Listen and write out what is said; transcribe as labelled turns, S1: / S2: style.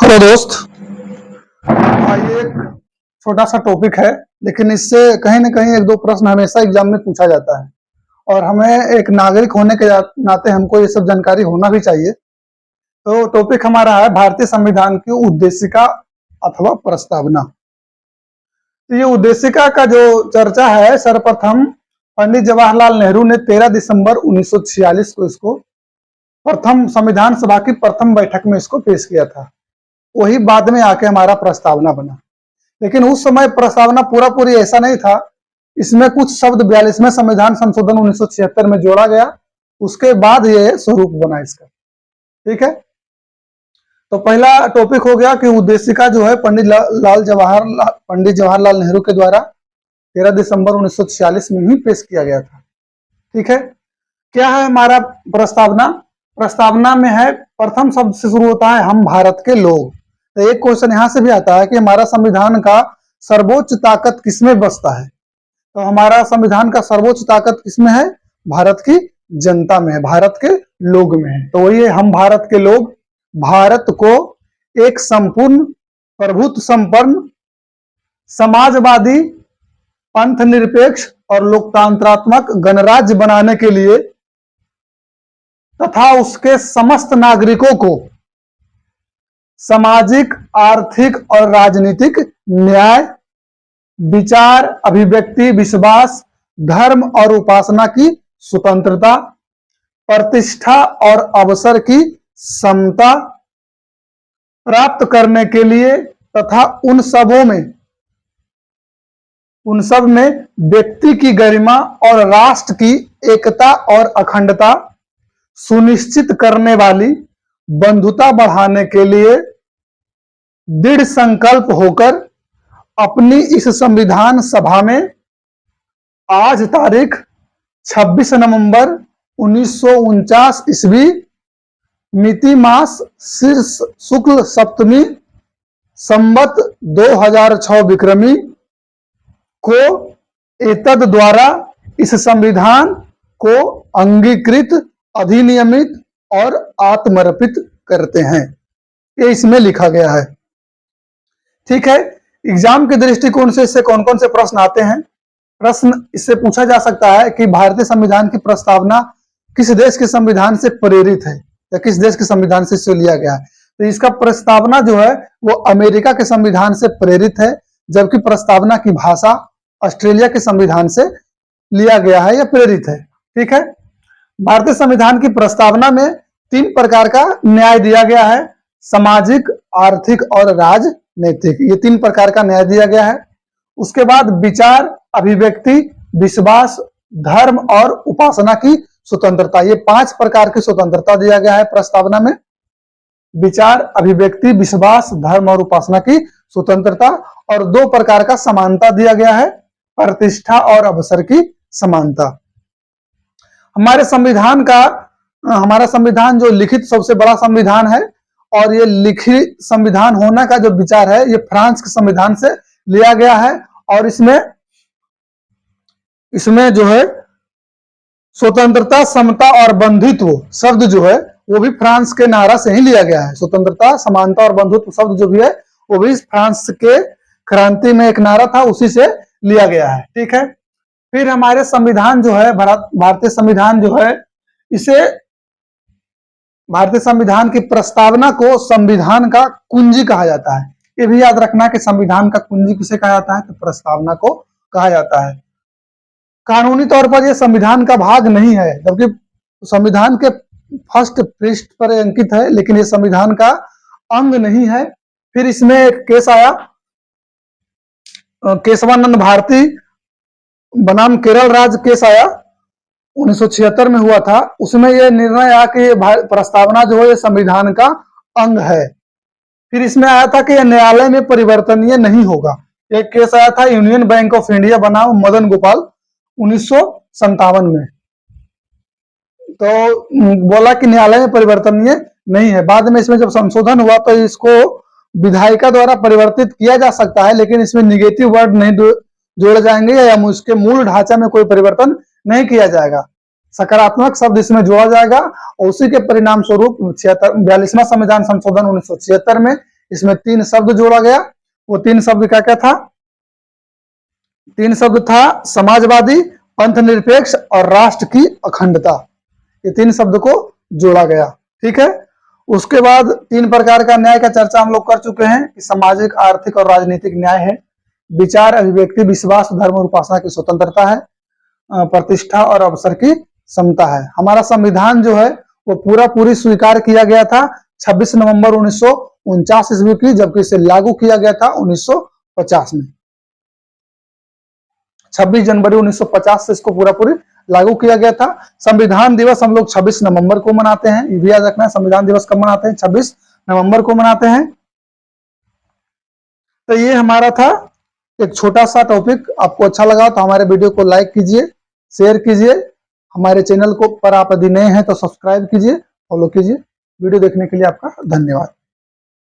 S1: Hello दोस्त। ये एक छोटा सा टॉपिक है, लेकिन इससे कहीं ना कहीं एक दो प्रश्न हमेशा एग्जाम में पूछा जाता है और हमें एक नागरिक होने के नाते हमको ये सब जानकारी होना भी चाहिए। तो टॉपिक हमारा है भारतीय संविधान की उद्देशिका अथवा प्रस्तावना। तो ये उद्देशिका का जो चर्चा है, सर्वप्रथम पंडित जवाहरलाल नेहरू ने 13 दिसंबर 1946 को इसको प्रथम संविधान सभा की प्रथम बैठक में इसको पेश किया था। वही बाद में आके हमारा प्रस्तावना बना, लेकिन उस समय प्रस्तावना पूरा पूरी ऐसा नहीं था। इसमें कुछ शब्द 42वें संविधान संशोधन 1976 में जोड़ा गया, उसके बाद ये स्वरूप बना इसका। ठीक है, तो पहला टॉपिक हो गया कि उद्देशिका जो है पंडित जवाहरलाल नेहरू के द्वारा 13 दिसंबर 1946 में ही पेश किया गया था। ठीक है, क्या है हमारा प्रस्तावना? प्रस्तावना में है, प्रथम शब्द से शुरू होता है हम भारत के लोग। तो एक क्वेश्चन यहां से भी आता है कि हमारा संविधान का सर्वोच्च ताकत किसमें बसता है? तो हमारा संविधान का सर्वोच्च ताकत किसमें है? भारत की जनता में है, भारत के लोग में है। तो वही है हम भारत के लोग। भारत को एक संपूर्ण प्रभुत्व संपन्न समाजवादी पंथ निरपेक्ष और लोकतांत्रात्मक गणराज्य बनाने के लिए तथा उसके समस्त नागरिकों को सामाजिक, आर्थिक और राजनीतिक न्याय, विचार, अभिव्यक्ति, विश्वास, धर्म और उपासना की स्वतंत्रता, प्रतिष्ठा और अवसर की समता प्राप्त करने के लिए तथा उन सब में व्यक्ति की गरिमा और राष्ट्र की एकता और अखंडता सुनिश्चित करने वाली बंधुता बढ़ाने के लिए दृढ़ संकल्प होकर अपनी इस संविधान सभा में आज तारीख 26 नवंबर 1949 ईस्वी मिति मास शीर्ष शुक्ल सप्तमी संवत 2006 विक्रमी को एतद द्वारा इस संविधान को अंगीकृत, अधिनियमित और आत्मर्पित करते हैं। ये इसमें लिखा गया है। ठीक है, एग्जाम के दृष्टिकोण से इससे कौन कौन से प्रश्न आते हैं? प्रश्न इससे पूछा जा सकता है कि भारतीय संविधान की प्रस्तावना किस देश के संविधान से प्रेरित है या किस देश के संविधान से इसे लिया गया है। तो इसका प्रस्तावना जो है वो अमेरिका के संविधान से प्रेरित है, जबकि प्रस्तावना की भाषा ऑस्ट्रेलिया के संविधान से लिया गया है या प्रेरित है। ठीक है, भारतीय संविधान की प्रस्तावना में 3 प्रकार का न्याय दिया गया है, सामाजिक, आर्थिक और राजनीतिक। ये 3 प्रकार का न्याय दिया गया है। उसके बाद विचार, अभिव्यक्ति, विश्वास, धर्म और उपासना की स्वतंत्रता, ये 5 प्रकार की स्वतंत्रता दिया गया है प्रस्तावना में। विचार, अभिव्यक्ति, विश्वास, धर्म और उपासना की स्वतंत्रता, और 2 प्रकार का समानता दिया गया है, प्रतिष्ठा और अवसर की समानता। हमारा संविधान जो लिखित सबसे बड़ा संविधान है, और ये लिखित संविधान होना का जो विचार है ये फ्रांस के संविधान से लिया गया है। और इसमें जो है स्वतंत्रता, समता और बंधुत्व शब्द जो है वो भी फ्रांस के नारा से ही लिया गया है। स्वतंत्रता, समानता और बंधुत्व शब्द जो भी है वो भी फ्रांस के क्रांति में एक नारा था, उसी से लिया गया है। ठीक है, फिर हमारे संविधान जो है, भारतीय संविधान जो है, इसे भारतीय संविधान की प्रस्तावना को संविधान का कुंजी कहा जाता है। ये भी याद रखना कि संविधान का कुंजी किसे कहा जाता है, तो प्रस्तावना को कहा जाता है। कानूनी तौर पर यह संविधान का भाग नहीं है, जबकि संविधान के फर्स्ट पृष्ठ पर अंकित है, लेकिन ये संविधान का अंग नहीं है। फिर इसमें एक केस आया, केशवानंद भारती बनाम केरल राज्य केस आया, 1976 में हुआ था। उसमें यह निर्णय आया कि प्रस्तावना जो है ये संविधान का अंग है। फिर इसमें आया था कि यह न्यायालय में परिवर्तनीय नहीं होगा। एक केस आया था यूनियन बैंक ऑफ इंडिया बनाम मदन गोपाल 1957 में, तो बोला कि न्यायालय में परिवर्तनीय नहीं है। बाद में इसमें जब संशोधन हुआ तो इसको विधायिका द्वारा परिवर्तित किया जा सकता है, लेकिन इसमें निगेटिव वर्ड नहीं जोड़े जाएंगे या उसके मूल ढांचा में कोई परिवर्तन नहीं किया जाएगा। सकारात्मक शब्द इसमें जोड़ा जाएगा और उसी के परिणाम स्वरूप 42वां संविधान संशोधन 1976 में इसमें 3 शब्द जोड़ा गया। वो 3 शब्द क्या क्या था? 3 शब्द था समाजवादी, पंथ निरपेक्ष और राष्ट्र की अखंडता। ये 3 शब्द को जोड़ा गया। ठीक है। उसके बाद 3 प्रकार का न्याय का चर्चा हम लोग कर चुके हैं कि सामाजिक, आर्थिक और राजनीतिक न्याय है, विचार, अभिव्यक्ति, विश्वास, धर्म और उपासना की स्वतंत्रता है, प्रतिष्ठा और अवसर की समता है। हमारा संविधान जो है वो पूरा पूरी स्वीकार किया गया था 26 नवंबर 1949 ईस्वी की, जबकि इसे लागू किया गया था 1950 में। 26 जनवरी 1950 से इसको पूरा पूरी लागू किया गया था। संविधान दिवस हम लोग 26 नवंबर को मनाते हैं, ये भी याद रखना है। संविधान दिवस कब मनाते हैं? 26 नवंबर को मनाते हैं। तो ये हमारा था एक छोटा सा टॉपिक। आपको अच्छा लगा तो हमारे वीडियो को लाइक कीजिए, शेयर कीजिए। हमारे चैनल को पर आप यदि नए हैं तो सब्सक्राइब कीजिए, फॉलो कीजिए। वीडियो देखने के लिए आपका धन्यवाद।